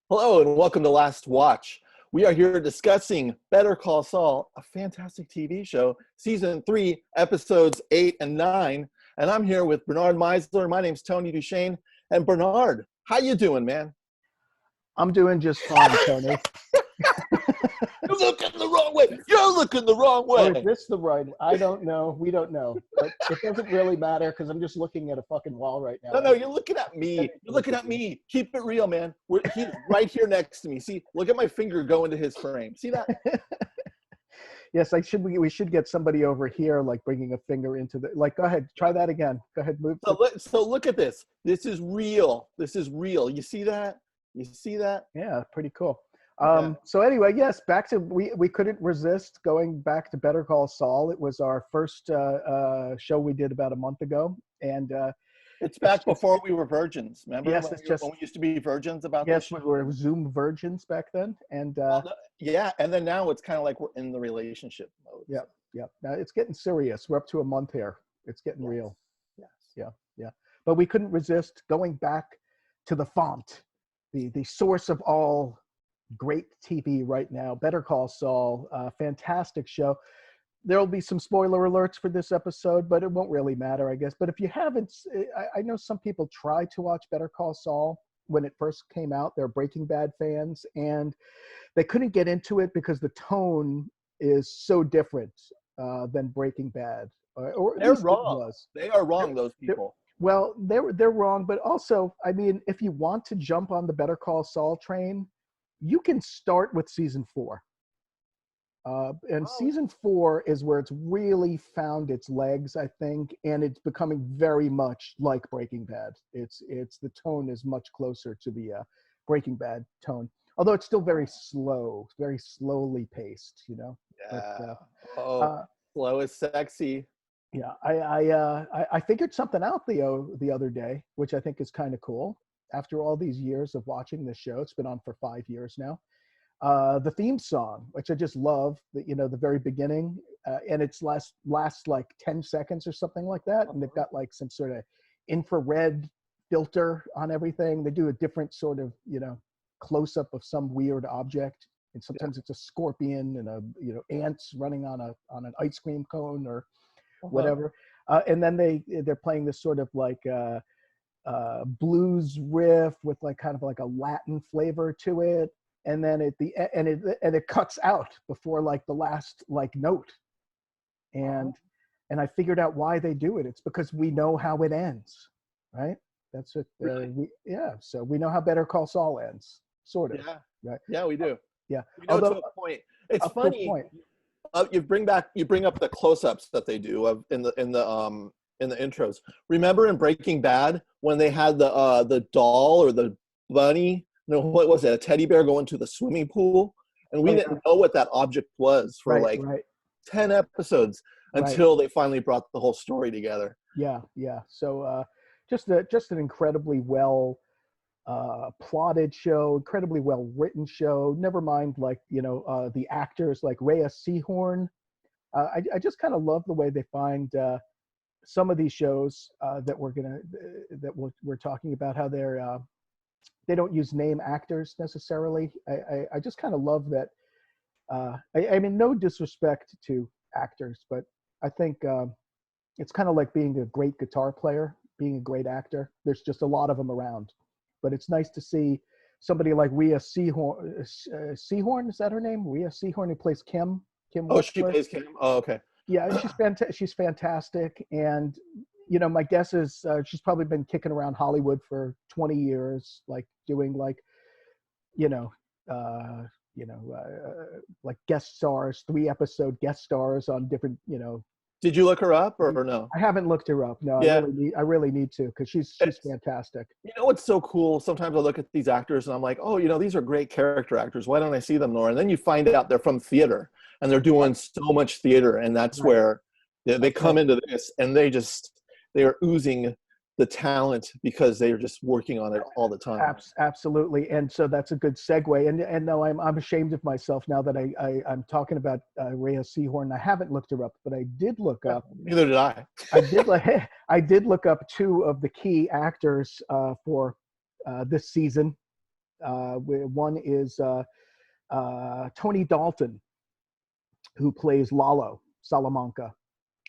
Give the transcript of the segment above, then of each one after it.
Hello and welcome to Last Watch. We are here discussing Better Call Saul, a fantastic TV show, season 3, episodes 8 and 9. And I'm here with Bernard Meisler. My name's Tony DuShane. And Bernard, how you doing, man? I'm doing just fine, Tony. You're looking the wrong way. You're looking the wrong way. Or is this the right? I don't know. We don't know. But it doesn't really matter because I'm just looking at a fucking wall right now. No, you're looking at me. You're looking at me. Keep it real, man. He's right here next to me. See, look at my finger go into his frame. See that? Yes, we should get somebody over here, like bringing a finger into the. Like, go ahead, try that again. Go ahead, move. So look at this. This is real. This is real. You see that? You see that? Yeah, pretty cool. So anyway, yes, back to we couldn't resist going back to Better Call Saul. It was our first show we did about a month ago, and it's back before we were virgins. Remember? Yes, when we used to be virgins about yes, this. we were Zoom virgins back then, and yeah, and then now it's kind of like we're in the relationship mode. Yeah. Now it's getting serious. We're up to a month here. It's getting real. Yes. Yeah. But we couldn't resist going back to the font, the source of all great TV right now, Better Call Saul, fantastic show. There'll be some spoiler alerts for this episode, but it won't really matter, I guess. But if you haven't, I know some people tried to watch Better Call Saul when it first came out. They're Breaking Bad fans, and they couldn't get into it because the tone is so different than Breaking Bad. Or they're wrong. They are wrong, those people. Well, they're wrong, but also, I mean, if you want to jump on the Better Call Saul train, you can start with season 4. Season 4 is where it's really found its legs, I think, and it's becoming very much like Breaking Bad. It's the tone is much closer to the Breaking Bad tone, although it's still very slow, very slowly paced, you know. Yeah. Slow is sexy. Yeah, I figured something out the other day, which I think is kind of cool. After all these years of watching this show, it's been on for 5 years now. The theme song, which I just love, the very beginning, and it's lasts like 10 seconds or something like that, and they've got like some sort of infrared filter on everything. They do a different sort of close up of some weird object, and sometimes it's a scorpion and ants running on an ice cream cone or whatever, and then they're playing this sort of like blues riff with like kind of like a Latin flavor to it, and then it cuts out before like the last like note, and I figured out why they do it. It's because we know how it ends, right? That's it. So we know how Better Call Saul ends, sort of. Yeah. Right. Yeah, we do. Yeah. We know to a point. It's funny. You bring up the close-ups that they do in the intros. Remember in Breaking Bad when they had the doll or the bunny? No, what was it? A teddy bear going to the swimming pool, and we didn't know what that object was for 10 episodes until they finally brought the whole story together. Yeah. So just an incredibly well plotted show, incredibly well written show. Never mind the actors like Rhea Seehorn. I just kind of love the way they find some of these shows that we're talking about, how they don't use name actors necessarily. I just kind of love that. I mean, no disrespect to actors, but I think it's kind of like being a great guitar player, being a great actor. There's just a lot of them around, but it's nice to see somebody like Rhea Seehorn. Seehorn, is that her name? Rhea Seehorn, who plays Kim. Oh, she plays Kim. Oh, okay. Yeah, she's fantastic, and my guess is she's probably been kicking around Hollywood for 20 years, like doing like guest stars, 3-episode guest stars on different Did you look her up or no? I haven't looked her up. No, yeah. I really need to, because she's fantastic. You know what's so cool? Sometimes I look at these actors and I'm like, oh, these are great character actors. Why don't I see them more? And then you find out they're from theater and they're doing so much theater, and that's where they come into this, and they are oozing the talent because they are just working on it all the time. Absolutely. And so that's a good segue. And no, I'm ashamed of myself now that I'm talking about Rhea Seehorn. I haven't looked her up, but I did look up. Neither did I. I did look up 2 of the key actors for this season. One is Tony Dalton, who plays Lalo Salamanca.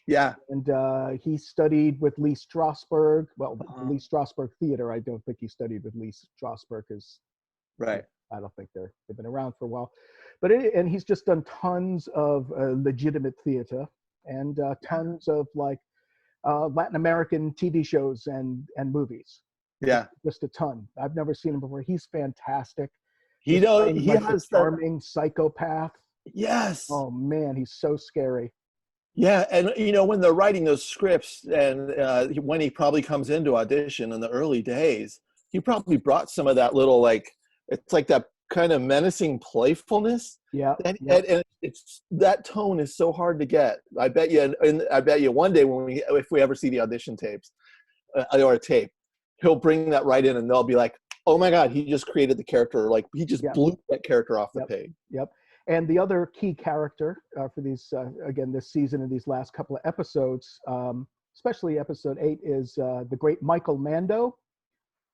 Yeah. And he studied with Lee Strasberg. Well, Lee Strasberg Theater. I don't think he studied with Lee Strasberg, because right. I don't think they've been around for a while. But and he's just done tons of legitimate theater and tons of like Latin American TV shows and movies. Yeah, just a ton. I've never seen him before. He's fantastic. He has a charming psychopath. Yes. Oh man, he's so scary. Yeah, and you know, when they're writing those scripts, and when he probably comes into audition in the early days, he probably brought some of that little, like, it's like that kind of menacing playfulness. Yeah, and it's that tone is so hard to get. I bet you one day if we ever see the audition tapes or a tape, he'll bring that right in, and they'll be like, "Oh my God, he just created the character! Like he just blew that character off the page." Yep. And the other key character for these, again, this season and these last couple of episodes, especially episode 8, is the great Michael Mando,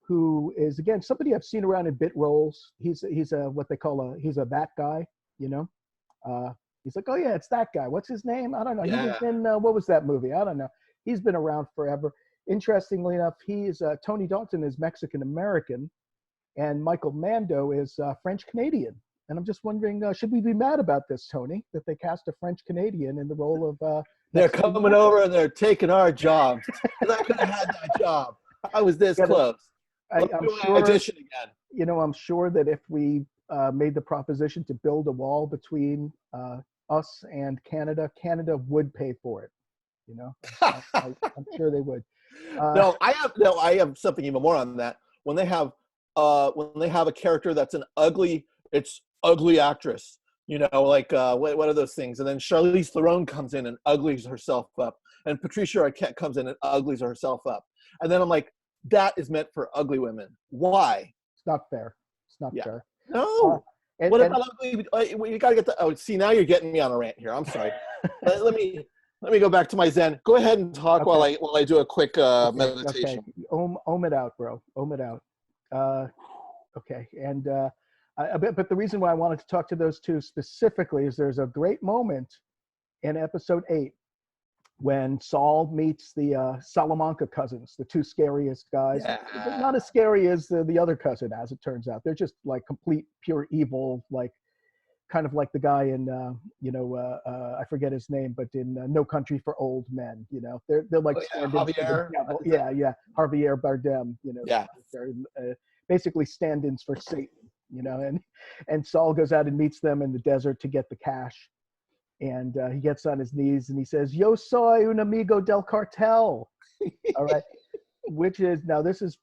who is, again, somebody I've seen around in bit roles. He's a what they call he's a that guy, you know. He's like, oh yeah, it's that guy. What's his name? I don't know. Yeah. He was in what was that movie? I don't know. He's been around forever. Interestingly enough, Tony Dalton is Mexican American, and Michael Mando is French Canadian. And I'm just wondering, should we be mad about this, Tony, that they cast a French Canadian in the role of? They're coming over and they're taking our jobs. I could have had that job. I was this close. I'm sure. Audition again. You know, I'm sure that if we made the proposition to build a wall between us and Canada, Canada would pay for it. You know, I'm sure they would. I have something even more on that. When they have a character that's an ugly actress, you know, like what are those things? And then Charlize Theron comes in and uglies herself up, and Patricia Arquette comes in and uglies herself up, and then I'm like, that is meant for ugly women. Why? It's not fair. It's not fair. No. What about ugly? You gotta get the. Oh, see, now you're getting me on a rant here. I'm sorry. let me go back to my Zen. Go ahead and talk while I do a quick meditation. Okay. Ohm it out, bro. Ohm it out. Okay. And but the reason why I wanted to talk to those two specifically is there's a great moment in episode 8 when Saul meets the Salamanca cousins, the two scariest guys. Yeah. They're not as scary as the other cousin, as it turns out. They're just like complete pure evil, like kind of like the guy in I forget his name, but in No Country for Old Men, you know, they're like Javier. Javier Bardem, you know. Yeah. They're basically stand-ins for Satan, you know, and Saul goes out and meets them in the desert to get the cash. And he gets on his knees and he says, "Yo soy un amigo del cartel." All right. Which is, now this is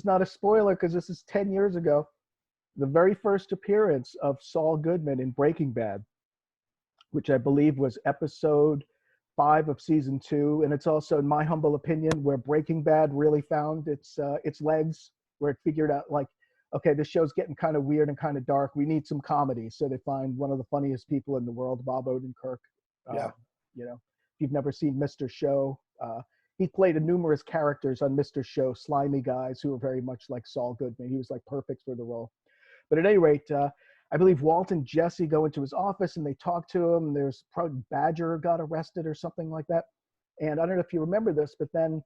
not a spoiler because this is 10 years ago, the very first appearance of Saul Goodman in Breaking Bad, which I believe was episode 5 of season 2. And it's also, in my humble opinion, where Breaking Bad really found its legs, where it figured out, like, okay, this show's getting kind of weird and kind of dark. We need some comedy. So they find one of the funniest people in the world, Bob Odenkirk. You know, if you've never seen Mr. Show, he played numerous characters on Mr. Show, slimy guys who were very much like Saul Goodman. He was like perfect for the role. But at any rate, I believe Walt and Jesse go into his office and they talk to him. There's probably Badger got arrested or something like that. And I don't know if you remember this, but then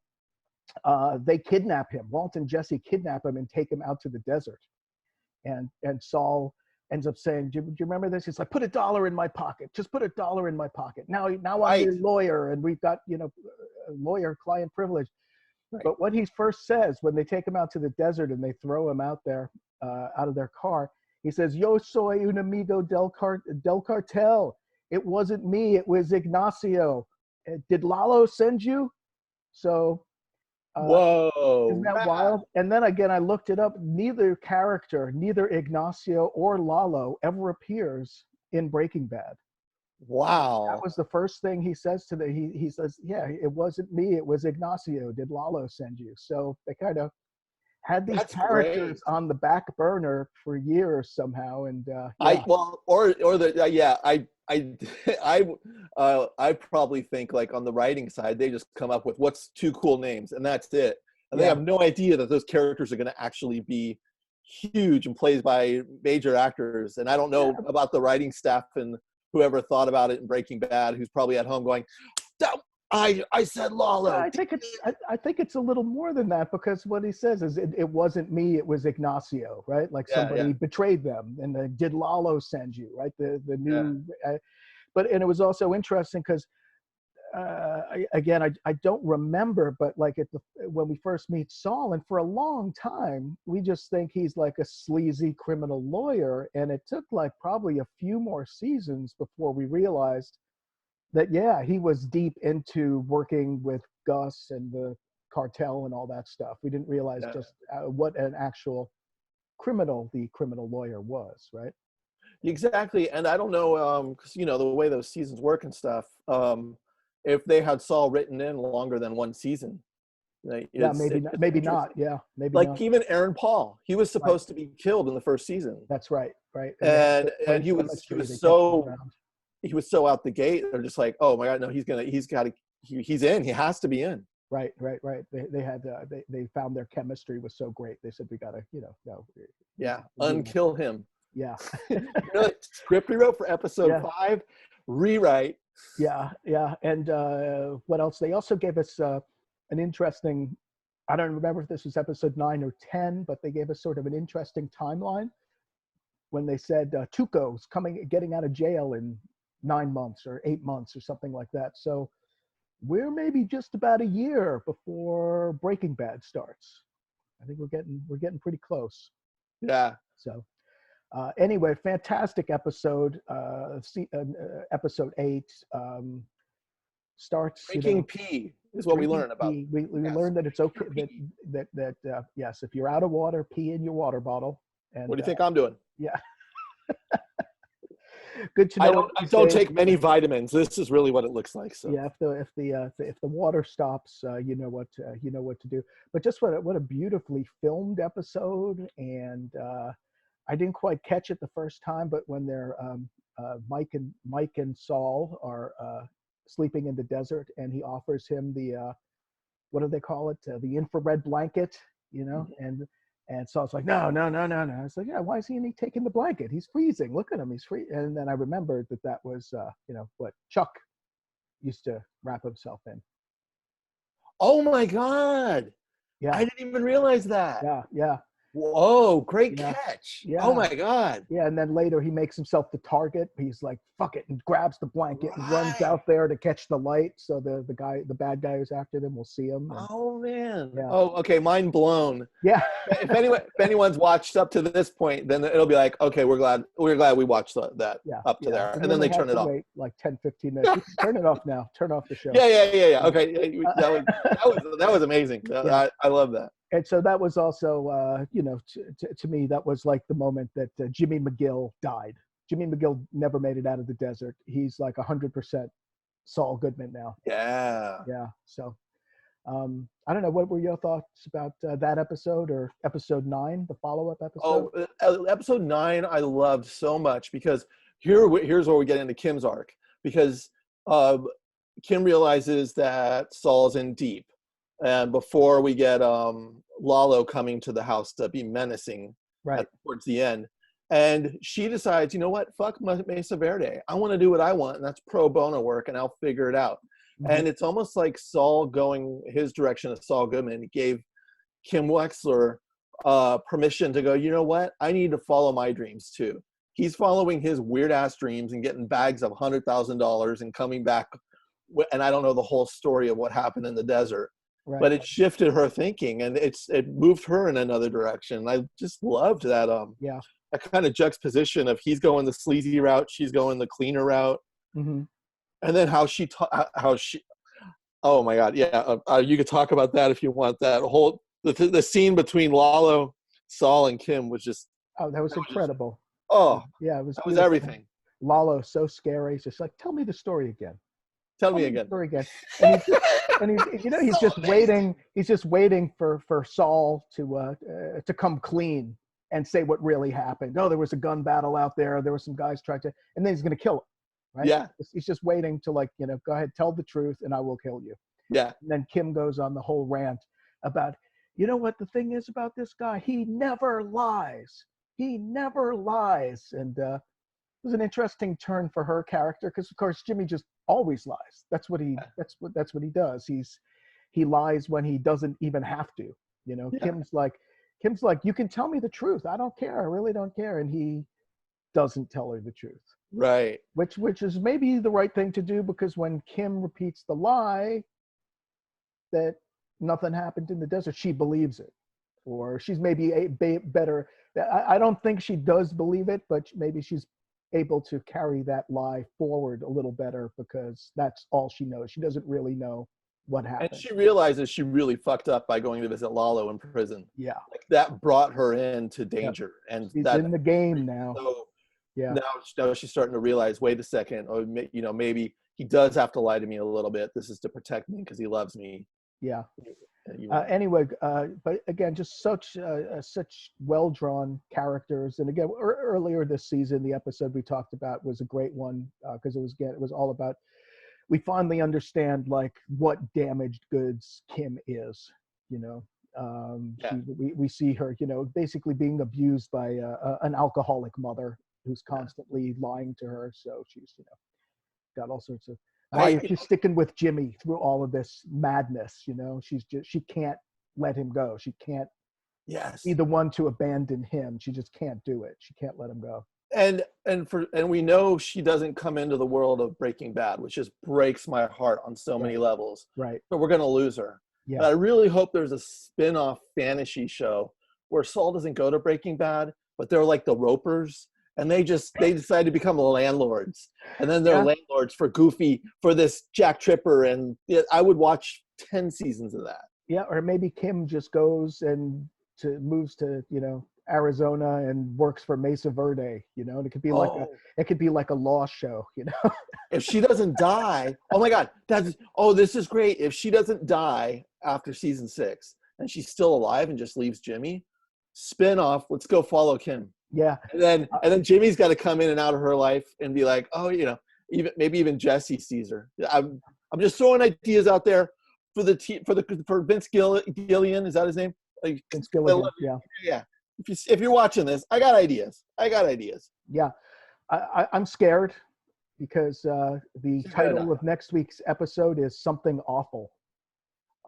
they kidnap him. Walt and Jesse kidnap him and take him out to the desert. And Saul ends up saying, do you remember this? He's like, "Put $1 in my pocket. Just put $1 in my pocket. Now I'm your lawyer, and we've got, you know, lawyer-client privilege." Right. But what he first says when they take him out to the desert and they throw him out there, out of their car, he says, "Yo soy un amigo del cartel. It wasn't me. It was Ignacio. Did Lalo send you?" So, whoa, isn't that wild? And then again, I looked it up. Neither character, neither Ignacio or Lalo, ever appears in Breaking Bad. Wow. That was the first thing he says to he says, "Yeah, it wasn't me. It was Ignacio. Did Lalo send you?" So they kind of had these characters on the back burner for years somehow. And I probably think, like, on the writing side, they just come up with what's 2 cool names and that's it. And they have no idea that those characters are going to actually be huge and played by major actors. And I don't know about the writing staff and whoever thought about it in Breaking Bad, who's probably at home going, I said Lalo. I think it's a little more than that, because what he says is it wasn't me, it was Ignacio, right? Like somebody betrayed them, and did Lalo send you, right? The new, and it was also interesting because I don't remember, but like when we first meet Saul, and for a long time we just think he's like a sleazy criminal lawyer, and it took like probably a few more seasons before we realized that he was deep into working with Gus and the cartel and all that stuff. We didn't realize just what an actual the criminal lawyer was, right? Exactly. And I don't know, because the way those seasons work and stuff, if they had Saul written in longer than one season. Maybe not. Yeah, maybe like not. Even Aaron Paul, he was supposed to be killed in the first season. That's right. And he was so out the gate. They're just like, oh my God, no, he's in. He has to be in. Right. They found their chemistry was so great. They said we gotta, unkill him. Yeah. Script we wrote for episode 5, rewrite. Yeah. And what else? They also gave us an interesting, I don't remember if this was episode 9 or 10, but they gave us sort of an interesting timeline when they said Tuco's getting out of jail in 9 months or 8 months or something like that. So we're maybe just about a year before Breaking Bad starts. I think we're getting pretty close. Yeah. So anyway, fantastic episode. Episode 8 starts. Drinking pee is what we learn about. We learned that it's okay that yes, if you're out of water, pee in your water bottle. And what do you think I'm doing? Yeah. Good to know. I don't take many vitamins. This is really what it looks like. So yeah, if the water stops, you know what to do. But just what a beautifully filmed episode. And I didn't quite catch it the first time, but when they're Mike and Saul are sleeping in the desert, and he offers him the what do they call it? The infrared blanket, And Saul's like, no. It's like, why is he taking the blanket? He's freezing. Look at him. He's free. And then I remembered that was, what Chuck used to wrap himself in. Oh my God. Yeah. I didn't even realize that. Yeah. Whoa, great catch. Yeah. Oh my God. Yeah, and then later he makes himself the target. He's like, fuck it, and grabs the blanket and runs out there to catch the light, so the bad guy who's after them will see him. And, oh man. Yeah. Oh, okay, mind blown. Yeah. if anyone's watched up to this point, then it'll be like, okay, we're glad we watched that up to there. And then they turn it off. Wait like 10, 15 minutes. Turn it off now. Turn off the show. Yeah. Okay. That was amazing. Yeah. I love that. And so that was also, to me, that was like the moment that Jimmy McGill died. Jimmy McGill never made it out of the desert. He's like 100% Saul Goodman now. Yeah. Yeah. So I don't know. What were your thoughts about that episode, or episode 9, the follow-up episode? Oh, episode 9 I loved so much, because here's where we get into Kim's arc. Because Kim realizes that Saul's in deep. And before we get Lalo coming to the house to be menacing towards the end. And she decides, you know what, fuck Mesa Verde. I want to do what I want, and that's pro bono work, and I'll figure it out. Mm-hmm. And it's almost like Saul going his direction of Saul Goodman gave Kim Wexler permission to go, you know what, I need to follow my dreams too. He's following his weird-ass dreams and getting bags of $100,000 and coming back, and I don't know the whole story of what happened in the desert. Right. But it shifted her thinking, and it moved her in another direction. I just loved that that kind of juxtaposition of he's going the sleazy route, she's going the cleaner route, and then how she oh my God, you could talk about that if you want. That whole the scene between Lalo, Saul, and Kim was just that was incredible. It was everything. Lalo so scary. It's just like, tell me the story again. Tell me again. And he's just waiting. He's just waiting for Saul to come clean and say what really happened. Oh, there was a gun battle out there. There were some guys trying to, and then he's going to kill him. Right? Yeah. He's just waiting to go ahead, tell the truth, and I will kill you. Yeah. And then Kim goes on the whole rant about you know what the thing is about this guy? He never lies. He never lies. And it was an interesting turn for her character because, of course, Jimmy just always lies. That's what he does. He lies when he doesn't even have to. You know, Yeah. Kim's like, you can tell me the truth. I don't care. I really don't care. And he doesn't tell her the truth. Right. Which is maybe the right thing to do, because when Kim repeats the lie that nothing happened in the desert, she believes it. Or she's maybe better. I don't think she does believe it, but maybe she's able to carry that lie forward a little better because that's all she knows. She doesn't really know what happened. And she realizes she really fucked up by going to visit Lalo in prison. Yeah. Like that brought her into danger. Yep. And she's that, in the game now. So yeah. Now she's starting to realize, wait a second, or you know, maybe he does have to lie to me a little bit. This is to protect me because he loves me. Yeah. Anyway, but again, just such well-drawn characters. And again, earlier this season, the episode we talked about was a great one because it was all about, we finally understand like what damaged goods Kim is. You know, we see her, you know, basically being abused by an alcoholic mother who's constantly lying to her. So she's, you know, got all sorts of. Why is she sticking with Jimmy through all of this madness? You know, she can't let him go. She can't be the one to abandon him. She just can't do it. She can't let him go. And we know she doesn't come into the world of Breaking Bad, which just breaks my heart on so many levels. Right. But we're gonna lose her. Yeah. But I really hope there's a spin-off fantasy show where Saul doesn't go to Breaking Bad, but they're like the Ropers. And they decide to become landlords, and then they're landlords for Goofy, for this Jack Tripper, and I would watch 10 seasons of that. Yeah, or maybe Kim just goes and moves to, you know, Arizona and works for Mesa Verde, you know, and it could be like a law show, you know. If she doesn't die, oh my God, this is great. If she doesn't die after season 6 and she's still alive and just leaves Jimmy, spin off. Let's go follow Kim. Yeah, and then Jimmy's got to come in and out of her life and be like, oh, you know, maybe even Jesse sees her. I'm just throwing ideas out there for Vince Gillian. Is that his name? Like, Vince Gilligan. Yeah. If you're watching this, I got ideas. Yeah, I'm scared because the title of next week's episode is Something Awful.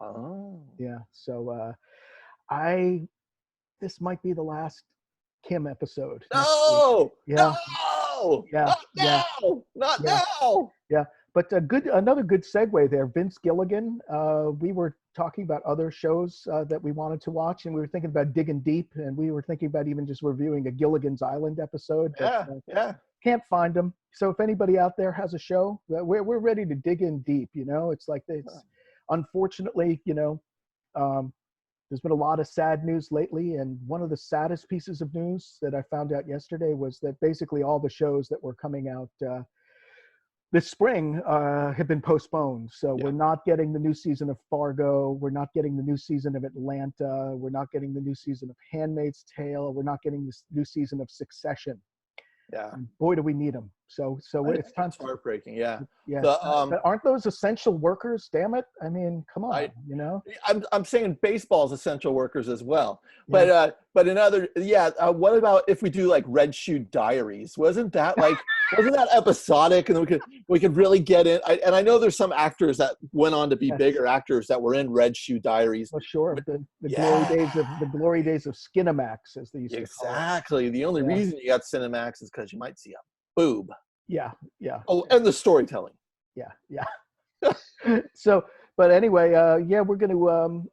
Oh. Yeah. So this might be the last Kim episode. No. Yeah. No. Yeah. Not now. Yeah. But another good segue there. Vince Gilligan. We were talking about other shows that we wanted to watch, and we were thinking about digging deep, and we were thinking about even just reviewing a Gilligan's Island episode. But, can't find them. So if anybody out there has a show, we're ready to dig in deep. You know, it's like unfortunately, you know, there's been a lot of sad news lately, and one of the saddest pieces of news that I found out yesterday was that basically all the shows that were coming out this spring have been postponed. So we're not getting the new season of Fargo. We're not getting the new season of Atlanta. We're not getting the new season of Handmaid's Tale. We're not getting this new season of Succession. Yeah. And boy, do we need them. So it's time. It's heartbreaking. Yeah. Yeah. But aren't those essential workers? Damn it. I mean, come on, you know, I'm saying baseball's essential workers as well. But what about if we do like Red Shoe Diaries? Wasn't that episodic, and we could really get in? And I know there's some actors that went on to be bigger actors that were in Red Shoe Diaries. Well, sure. The glory days of Skinamax, as they used to call it. Exactly. The only reason you got Cinemax is because you might see a boob. Yeah. Oh, and the storytelling. Yeah. So, but anyway, we're going to.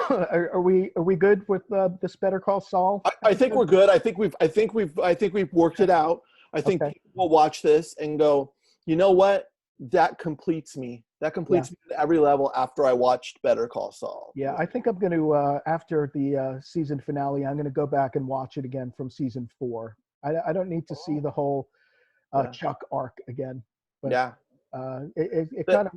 Are we good with this Better Call Saul? I think we're good. I think we've worked it out. I think people will watch this and go, you know what? That completes me. That completes me at every level after I watched Better Call Saul. Yeah, I think I'm going to after the season finale, I'm going to go back and watch it again from season 4. I don't need to see the whole Chuck arc again. But, it kind of,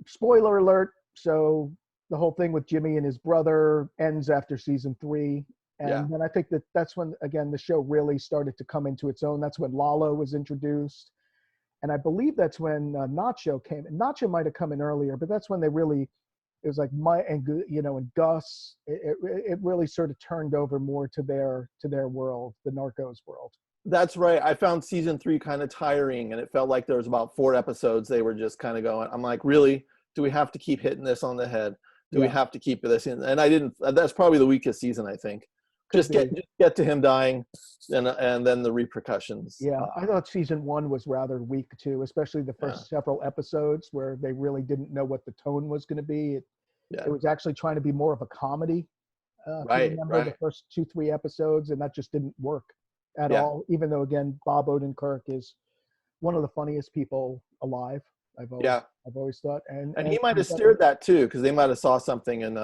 spoiler alert. So the whole thing with Jimmy and his brother ends after season 3. And then I think that's when, again, the show really started to come into its own. That's when Lalo was introduced. And I believe that's when Nacho came. Nacho might have come in earlier, but that's when they it was like and Gus. It really sort of turned over more to their world, the Narcos world. That's right. I found season 3 kind of tiring, and it felt like there was about 4 episodes they were just kind of going. I'm like, really? Do we have to keep hitting this on the head? Do we have to keep this in? And I didn't. That's probably the weakest season, I think. Just get to him dying, and then the repercussions. Yeah, I thought season 1 was rather weak too, especially the first several episodes where they really didn't know what the tone was going to be. It was actually trying to be more of a comedy. If you remember the first 2-3 episodes, and that just didn't work at all. Even though, again, Bob Odenkirk is one of the funniest people alive. I've always thought, and he might have steered that too, because they might have saw something in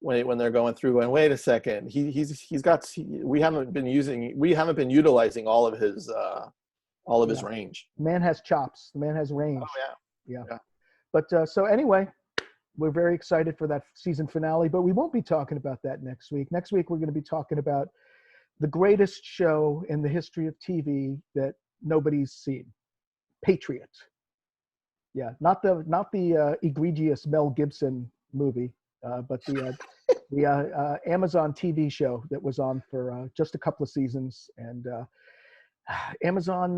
when they're going through and wait a second, we haven't been utilizing all of his range. The man has chops. The man has range. Oh yeah. But so anyway, we're very excited for that season finale, but we won't be talking about that next week. Next week we're going to be talking about the greatest show in the history of TV that nobody's seen, Patriot. Yeah, not the egregious Mel Gibson movie. But the Amazon TV show that was on for just a couple of seasons, and Amazon.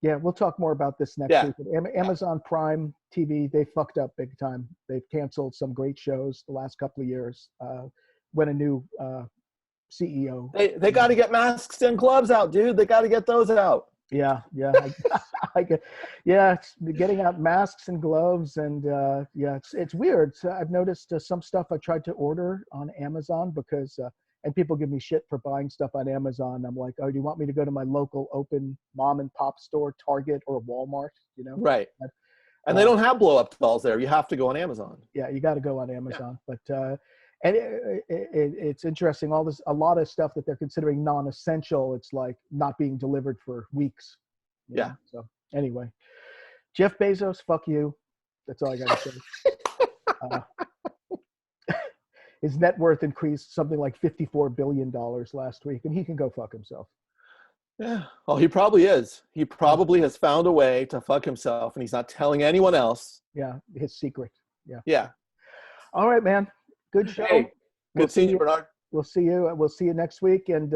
We'll talk more about this next week. Amazon Prime TV, they fucked up big time. They've canceled some great shows the last couple of years. When a new CEO. They got to get masks and gloves out, dude. They got to get those out. Yeah. It's getting out masks and gloves, and it's weird. So I've noticed some stuff I tried to order on Amazon because, and people give me shit for buying stuff on Amazon. I'm like, oh, do you want me to go to my local open mom and pop store, Target or Walmart? Right. And they don't have blow up dolls there. You have to go on Amazon. Yeah, you got to go on Amazon. Yeah. But and it's interesting. A lot of stuff that they're considering non-essential, it's like not being delivered for weeks. Yeah. So anyway, Jeff Bezos, fuck you. That's all I got to say. His net worth increased something like $54 billion last week, and he can go fuck himself. Yeah. Oh, he probably is. He probably has found a way to fuck himself, and he's not telling anyone else. Yeah, his secret. Yeah. Yeah. All right, man. Good show. Hey, good seeing you, Bernard. We'll see you. We'll see you next week, and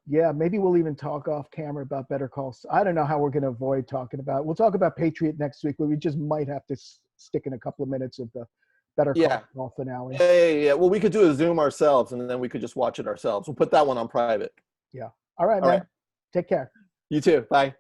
maybe we'll even talk off camera about Better Call. I don't know how we're going to avoid talking about. We'll talk about Patriot next week, but we just might have to stick in a couple of minutes of the Better Call Saul finale. Yeah. Well, we could do a Zoom ourselves, and then we could just watch it ourselves. We'll put that one on private. Yeah. All right, man. Take care. You too. Bye.